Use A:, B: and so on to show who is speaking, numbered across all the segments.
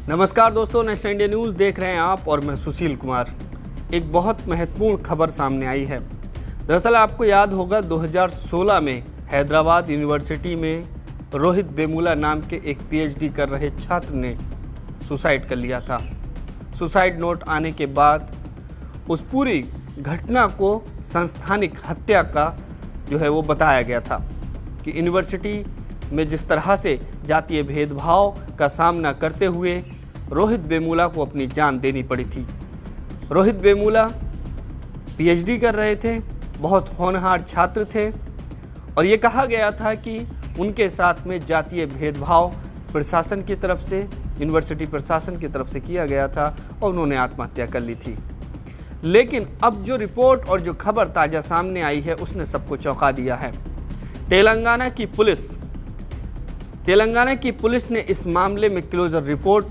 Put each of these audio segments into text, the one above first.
A: नमस्कार दोस्तों, national India news देख रहे हैं आप और मैं सुशील कुमार। एक बहुत महत्वपूर्ण खबर सामने आई है। दरअसल आपको याद होगा 2016 में हैदराबाद यूनिवर्सिटी में रोहित वेमुला नाम के एक पीएचडी कर रहे छात्र ने सुसाइड कर लिया था। सुसाइड नोट आने के बाद उस पूरी घटना को संस्थानिक हत्या का वो बताया गया था कि यूनिवर्सिटी में जिस तरह से जातीय भेदभाव का सामना करते हुए रोहित वेमुला को अपनी जान देनी पड़ी थी। रोहित वेमुला पीएचडी कर रहे थे, बहुत होनहार छात्र थे और ये कहा गया था कि उनके साथ में जातीय भेदभाव प्रशासन की तरफ से, यूनिवर्सिटी प्रशासन की तरफ से किया गया था और उन्होंने आत्महत्या कर ली थी। लेकिन अब जो रिपोर्ट और जो खबर ताज़ा सामने आई है उसने सबको चौंका दिया है। तेलंगाना की पुलिस ने इस मामले में क्लोजर रिपोर्ट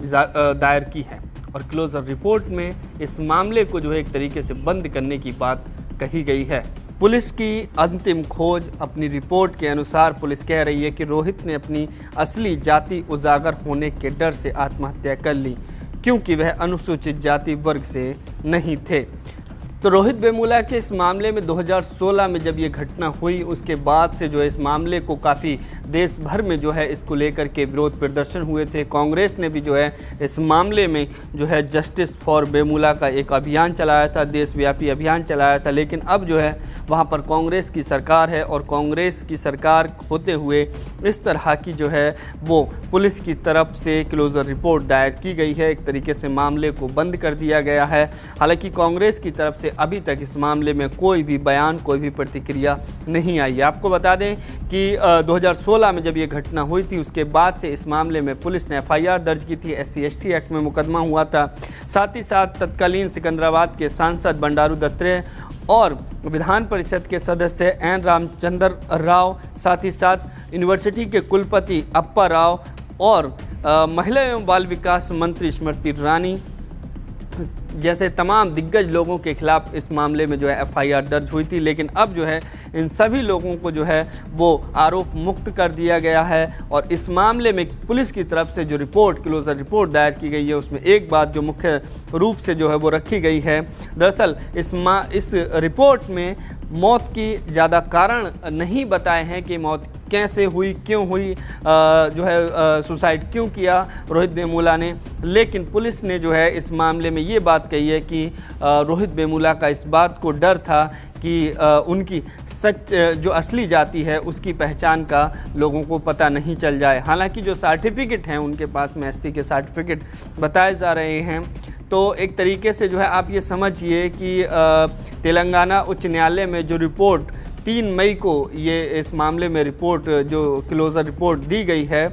A: दायर की है और क्लोजर रिपोर्ट में इस मामले को एक तरीके से बंद करने की बात कही गई है। पुलिस की अंतिम खोज अपनी रिपोर्ट के अनुसार पुलिस कह रही है कि रोहित ने अपनी असली जाति उजागर होने के डर से आत्महत्या कर ली क्योंकि वह अनुसूचित जाति वर्ग से नहीं थे। तो रोहित वेमुला के इस मामले में 2016 में जब ये घटना हुई उसके बाद से इस मामले को काफ़ी देश भर में इसको लेकर के विरोध प्रदर्शन हुए थे। कांग्रेस ने भी इस मामले में जस्टिस फॉर वेमुला का एक अभियान चलाया था, देशव्यापी अभियान चलाया था। लेकिन अब वहाँ पर कांग्रेस की सरकार है और कांग्रेस की सरकार होते हुए इस तरह की वो पुलिस की तरफ से क्लोजर रिपोर्ट दायर की गई है। एक तरीके से मामले को बंद कर दिया गया है। हालांकि कांग्रेस की तरफ से अभी तक इस मामले में कोई भी बयान, कोई भी प्रतिक्रिया नहीं आई है। आपको बता दें कि 2016 में जब ये घटना हुई थी उसके बाद से इस मामले में पुलिस ने एफआईआर दर्ज की थी, SC/ST एक्ट में मुकदमा हुआ था। साथ ही साथ तत्कालीन सिकंदराबाद के सांसद बंडारू दत्तात्रेय और विधान परिषद के सदस्य एन रामचंद्र राव, साथ ही साथ यूनिवर्सिटी के कुलपति अप्पा राव और महिला एवं बाल विकास मंत्री स्मृति ईरानी जैसे तमाम दिग्गज लोगों के खिलाफ इस मामले में एफआईआर दर्ज हुई थी। लेकिन अब इन सभी लोगों को वो आरोप मुक्त कर दिया गया है और इस मामले में पुलिस की तरफ से जो रिपोर्ट, क्लोजर रिपोर्ट दायर की गई है उसमें एक बात जो मुख्य रूप से वो रखी गई है। दरअसल इस रिपोर्ट में मौत की ज़्यादा कारण नहीं बताए हैं कि मौत कैसे हुई, क्यों हुई, सुसाइड क्यों किया रोहित वेमुला ने। लेकिन पुलिस ने इस मामले में ये बात कही है कि रोहित वेमुला का इस बात को डर था कि उनकी जो असली जाति है उसकी पहचान का लोगों को पता नहीं चल जाए। हालांकि जो सर्टिफिकेट हैं उनके पास में SC के सर्टिफिकेट बताए जा रहे हैं। तो एक तरीके से आप ये समझिए कि तेलंगाना उच्च न्यायालय में जो रिपोर्ट 3 मई को ये इस मामले में रिपोर्ट जो क्लोजर रिपोर्ट दी गई है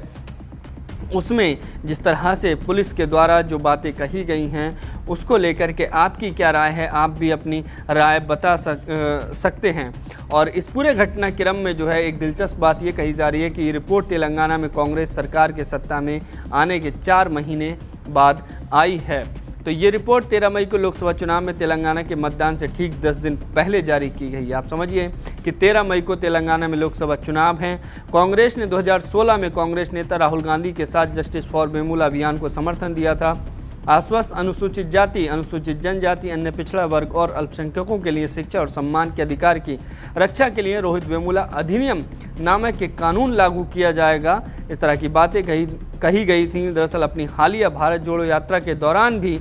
A: उसमें जिस तरह से पुलिस के द्वारा जो बातें कही गई हैं उसको लेकर के आपकी क्या राय है, आप भी अपनी राय बता सकते हैं। और इस पूरे घटनाक्रम में एक दिलचस्प बात ये कही जा रही है कि ये रिपोर्ट तेलंगाना में कांग्रेस सरकार के सत्ता में आने के 4 महीने बाद आई है। तो ये रिपोर्ट 13 मई को लोकसभा चुनाव में तेलंगाना के मतदान से ठीक 10 दिन पहले जारी की गई है। आप समझिए कि 13 मई को तेलंगाना में लोकसभा चुनाव हैं। कांग्रेस ने 2016 में कांग्रेस नेता राहुल गांधी के साथ जस्टिस फॉर वेमुला अभियान को समर्थन दिया था। आश्वस्त अनुसूचित जाति, अनुसूचित जनजाति, अन्य पिछड़ा वर्ग और अल्पसंख्यकों के लिए शिक्षा और सम्मान के अधिकार की रक्षा के लिए रोहित वेमुला अधिनियम नामक एक कानून लागू किया जाएगा। इस तरह की बातें कही गई थी। दरअसल अपनी हालिया भारत जोड़ो यात्रा के दौरान भी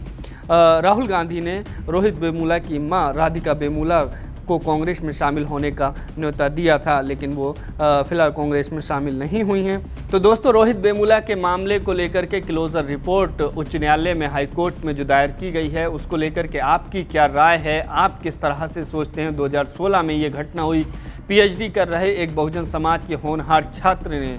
A: राहुल गांधी ने रोहित वेमुला की मां राधिका वेमुला को कांग्रेस में शामिल होने का न्योता दिया था, लेकिन वो फिलहाल कांग्रेस में शामिल नहीं हुई हैं। तो दोस्तों, रोहित वेमुला के मामले को लेकर के क्लोजर रिपोर्ट उच्च न्यायालय में, हाई कोर्ट में जो दायर की गई है उसको लेकर के आपकी क्या राय है, आप किस तरह से सोचते हैं। 2016 में ये घटना हुई, पीएचडी कर रहे एक बहुजन समाज के होनहार छात्र ने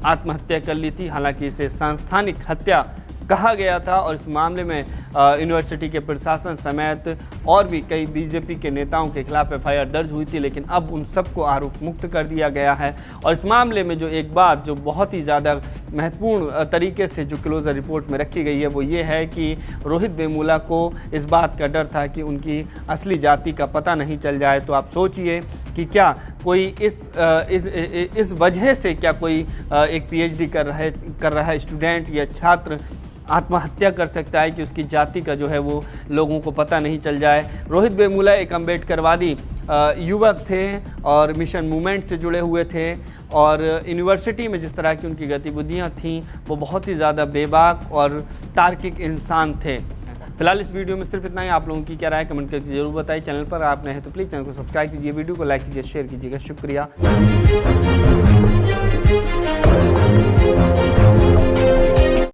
A: आत्महत्या कर ली थी। हालांकि इसे सांस्थानिक हत्या कहा गया था और इस मामले में यूनिवर्सिटी के प्रशासन समेत और भी कई बीजेपी के नेताओं के खिलाफ एफआईआर दर्ज हुई थी। लेकिन अब उन सबको आरोप मुक्त कर दिया गया है। और इस मामले में जो एक बात जो बहुत ही ज़्यादा महत्वपूर्ण तरीके से जो क्लोजर रिपोर्ट में रखी गई है वो ये है कि रोहित वेमुला को इस बात का डर था कि उनकी असली जाति का पता नहीं चल जाए। तो आप सोचिए कि क्या कोई इस वजह से क्या कोई एक पीएचडी कर रहा है स्टूडेंट या छात्र आत्महत्या कर सकता है कि उसकी जाति का जो है वो लोगों को पता नहीं चल जाए। रोहित वेमुला एक अम्बेडकरवादी युवक थे और मिशन मूवमेंट से जुड़े हुए थे और यूनिवर्सिटी में जिस तरह की उनकी गतिविधियां थीं वो बहुत ही ज़्यादा बेबाक और तार्किक इंसान थे। फिलहाल इस वीडियो में सिर्फ इतना ही। आप लोगों की क्या राय कमेंट करके जरूर बताइए। चैनल पर आप नए हैं तो प्लीज़ चैनल को सब्सक्राइब कीजिए, वीडियो को लाइक कीजिए, शेयर कीजिएगा। शुक्रिया।